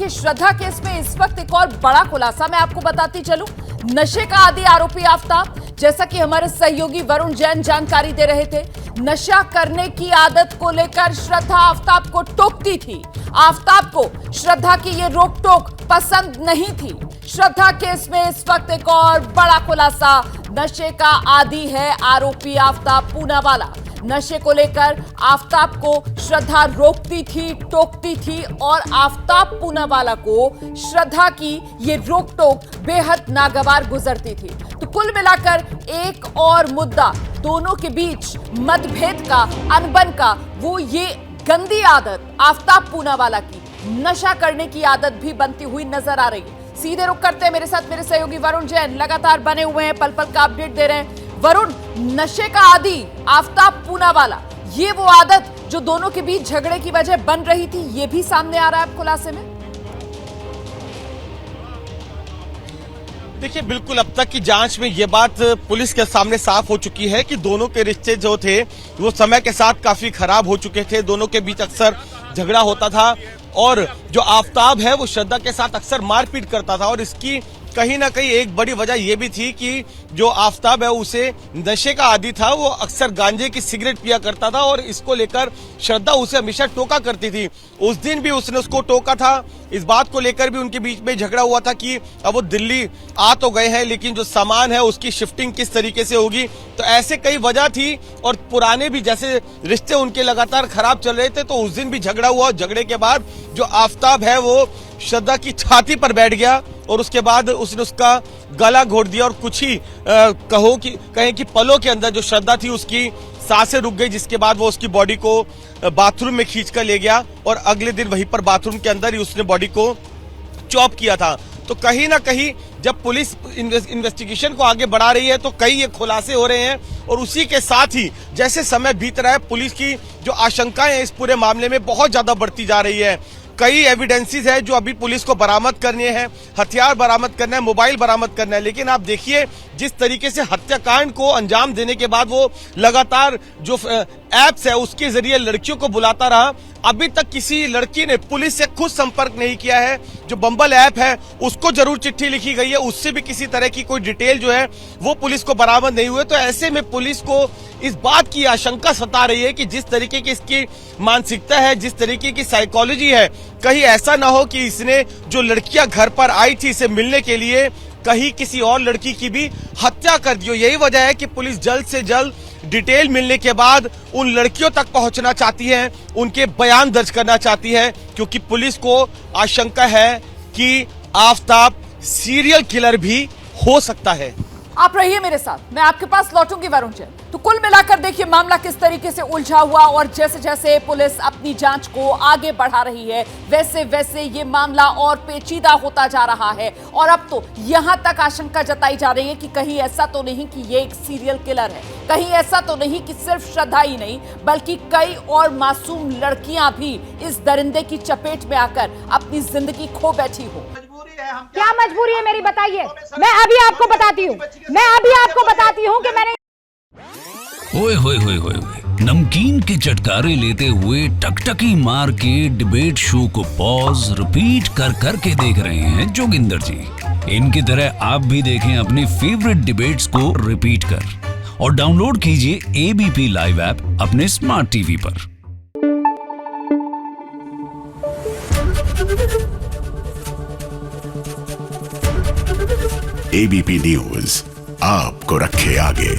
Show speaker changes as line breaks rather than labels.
देखिए, श्रद्धा केस में इस वक्त एक और बड़ा खुलासा मैं आपको बताती चलूं। नशे का आदी आरोपी आफ्ताब, जैसा कि हमारे सहयोगी वरुण जैन जानकारी दे रहे थे, नशा करने की आदत को लेकर श्रद्धा आफ्ताब को टोकती थी। आफ्ताब को श्रद्धा की ये रोक टोक पसंद नहीं थी। श्रद्धा केस में इस वक्त एक और बड़ा खुलासा, नशे का आदी है आरोपी आफ्ताब पूनावाला। नशे को लेकर आफ्ताब को श्रद्धा रोकती थी, टोकती थी और आफ्ताब पूनावाला को श्रद्धा की ये रोक टोक बेहद नागवार गुजरती थी। तो कुल मिलाकर एक और मुद्दा दोनों के बीच मतभेद का, अनबन का, वो ये गंदी आदत आफ्ताब पूनावाला की नशा करने की आदत भी बनती हुई नजर आ रही है। सीधे रुक करते हैं मेरे साथ मेरे सहयोगी वरुण जैन, लगातार बने हुए हैं, पल पल का अपडेट दे रहे हैं। वरुण, नशे का आदी आफ्ताब पूनावाला, ये वो आदत जो दोनों के बीच झगड़े की वजह बन रही थी, ये भी सामने आ रहा है खुलासे में?
देखिए, बिल्कुल अब तक की जांच में ये बात पुलिस के सामने साफ हो चुकी है कि दोनों के रिश्ते जो थे वो समय के साथ काफी खराब हो चुके थे। दोनों के बीच अक्सर झगड़ा होता था और जो आफ्ताब है वो श्रद्धा के साथ अक्सर मारपीट करता था और इसकी कहीं ना कहीं एक बड़ी वजह यह भी थी कि जो आफ्ताब है उसे नशे का आदी था। वो अक्सर गांजे की सिगरेट पिया करता था और इसको लेकर श्रद्धा उसे हमेशा टोका करती थी। उस दिन भी उसने उसको टोका था। इस बात को लेकर भी उनके बीच में झगड़ा हुआ था कि अब वो दिल्ली आ तो गए हैं लेकिन जो सामान है उसकी शिफ्टिंग किस तरीके से होगी। तो ऐसे कई वजह थी और पुराने भी जैसे रिश्ते उनके लगातार खराब चल रहे थे, तो उस दिन भी झगड़ा हुआ। झगड़े के बाद जो आफ्ताब है वो श्रद्धा की छाती पर बैठ गया और उसके बाद उसने उसका गला घोट दिया और कुछ ही कहें कि पलों के अंदर जो श्रद्धा थी उसकी सांसें रुक गई, जिसके बाद वो उसकी बॉडी को बाथरूम में खींच कर ले गया और अगले दिन वहीं पर बाथरूम के अंदर ही उसने बॉडी को चॉप किया था। तो कहीं ना कहीं जब पुलिस इन्वेस्टिगेशन को आगे बढ़ा रही है तो कई ये खुलासे हो रहे हैं और उसी के साथ ही जैसे समय बीत रहा है पुलिस की जो आशंकाएं हैं इस पूरे मामले में बहुत ज्यादा बढ़ती जा रही है। कई एविडेंसेस है जो अभी पुलिस को बरामद करने हैं, हथियार बरामद करना है, मोबाइल बरामद करना है, लेकिन आप देखिए जिस तरीके से हत्याकांड को अंजाम देने के बाद वो लगातार जो एप्स है उसके जरिए लड़कियों को बुलाता रहा। अभी तक किसी लड़की ने पुलिस से खुद संपर्क नहीं किया है। जो बम्बल ऐप है उसको जरूर चिट्ठी लिखी गई है, उससे भी किसी तरह की कोई डिटेल जो है वो पुलिस को बरामद नहीं हुए। तो ऐसे में पुलिस को इस बात की आशंका सता रही है कि जिस तरीके की इसकी मानसिकता है, जिस तरीके की साइकोलॉजी है, कहीं ऐसा ना हो कि इसने जो लड़कियां घर पर आई थी इसे मिलने के लिए कहीं किसी और लड़की की भी हत्या कर दी हो। यही वजह है कि पुलिस जल्द से जल्द डिटेल मिलने के बाद उन लड़कियों तक पहुंचना चाहती है, उनके बयान दर्ज करना चाहती है, क्योंकि पुलिस को आशंका है कि आफ्ताब सीरियल किलर भी हो सकता है।
आप रहिए मेरे साथ, मैं आपके पास लौटूंगी वरुण जैन। तो कुल मिलाकर देखिए मामला किस तरीके से उलझा हुआ और जैसे जैसे पुलिस अपनी जांच को आगे बढ़ा रही है वैसे वैसे ये मामला और पेचीदा होता जा रहा है और अब तो यहां तक आशंका जताई जा रही है कि कहीं ऐसा तो नहीं कि ये एक सीरियल किलर है, कहीं ऐसा तो नहीं कि सिर्फ श्रद्धा ही नहीं बल्कि कई और मासूम लड़कियां भी इस दरिंदे की चपेट में आकर अपनी जिंदगी खो बैठी हो।
क्या मजबूरी है मेरी, बताइए। मैं अभी आपको बताती हूँ कि मैंने
ओए होए होए होए नमकीन के चटकारे लेते हुए टकटकी मार के डिबेट शो को पॉज रिपीट कर करके देख रहे हैं जोगिंदर जी। इनकी तरह आप भी देखें अपनी फेवरेट डिबेट्स को रिपीट कर और डाउनलोड कीजिए एबीपी लाइव ऐप अपने स्मार्ट टीवी पर।
एबीपी न्यूज आपको रखे आगे।